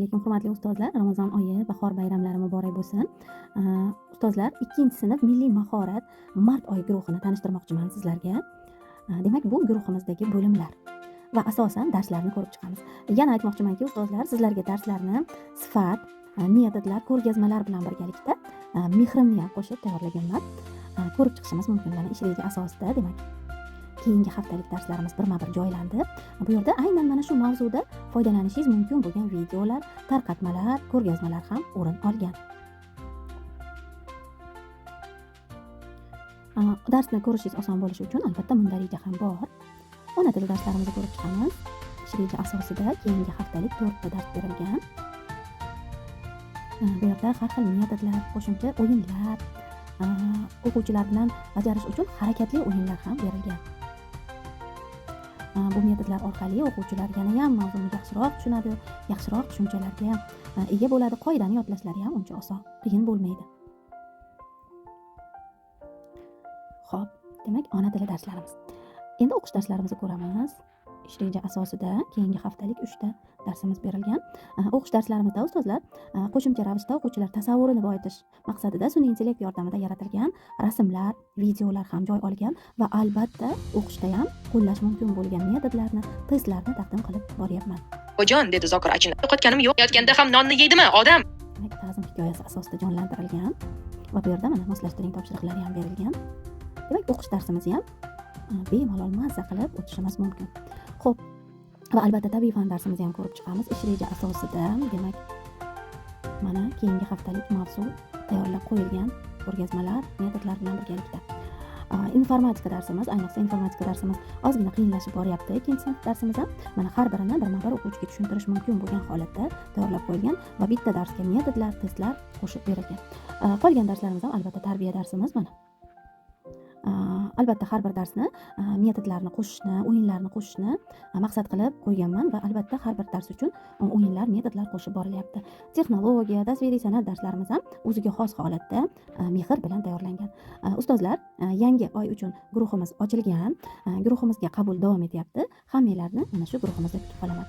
Assalomu alaykum hurmatli ustozlar. Ramazon oyi, bahor bayramlari muborak bo'lsin. Ustozlar, 2-sinf milliy mahorat mart oyi guruhini tanishtirmoqchiman sizlarga. Demak, bu guruhimizdagi bo'limlar va asosan darslarni ko'rib chiqamiz. Yana aytmoqchimanki, ustozlar, sizlarga darslarni sifat, metodlar, ko'rgazmalar bilan birgalikda mehrimni ham qo'shib tayyorlaganman. Ko'rib chiqishimiz mumkin. Mana ish reja asosida, demak, keyingi haftalik darslarimiz birma-bir joylandi. Bu yerda aynan mana shu mavzuda foydalanishingiz mumkin bo'lgan videolar, tarqatmalar, ko'rgazmalar ham o'rin olgan. Darsni ko'rishingiz oson bo'lishi uchun albatta mundarija ham bor. Ona tili darslarimizni ko'rib chiqamiz. Ish reja asosida keyingi haftalik 4 ta dars berilgan. Bu yerda har xil metodlar, qo'shimcha o'yinlar, o'quvchilar bilan bajarish uchun harakatli o'yinlar ham berilgan. Bu metodlar orqali o'quvchilar yana ham mavzuni yaxshiroq tushunadi, yaxshiroq tushunchalarga ega bo'ladi, qoidani yodlashlari ham uncha oson, qiyin bo'lmaydi. Xo'p, demak, ona tili darslarimiz. Endi o'qish darslarimizni ko'ramiz. Ish reja asosida keyingi haftalik 3 ta darsimiz berilgan. O'qish darslarimizda ustozlar qo'shimcha ravishda o'quvchilar tasavvurini boyitish maqsadida sun'iy intellekt yordamida yaratilgan rasmlar, videolar ham joy olgan va albatta o'qishda ham qo'llash mumkin bo'lgan metodlarni, testlarni taqdim qilib boryapman. Ojon, dedi Zokir achinib. Yo'qotganim yo'q. Yotganda ham nonni yeydimi odam? Demak, ta'zim hikoyasi asosida jonlantirilgan va bu yerda mana moslashtiring topshiriqlari ham berilgan. Demak, o'qish darsimizni ham bemalol mazza qilib o'tishimiz mumkin. Xo'p, va albatta tabiiy fan darsimizni ham ko'rib chiqamiz. Ish reja asosida, demak, mana keyingi haftalik mavzu tayyorlab qo'yilgan ko'rgazmalar, metodlar bilan birgalikda. Informatika darsimiz, ayniqsa informatika darsimiz ozgina qiyinlashib boryapti. Ikkinchi sinf darsimiz ham mana har birini birma-bir o'quvchiga tushuntirish mumkin bo'lgan holatda tayyorlab qo'yilgan va bitta darsga metodlar, testlar qo'shib berilgan. Qolgan darslarimiz ham albatta tarbiya darsimiz mana. Albatta har bir darsni metodlarni qo'shishni, o'yinlarni qo'shishni maqsad qilib qo'yganman va albatta har bir dars uchun o'yinlar, metodlar qo'shib borilyapti. Texnologiya, tasviriy san'at darslarimiz ham o'ziga xos holatda mehr bilan tayyorlangan. Ustozlar, yangi oy uchun guruhimiz ochilgan, guruhimizga qabul davom etyapti. Hammanglarni mana shu guruhimizda kutib qolaman.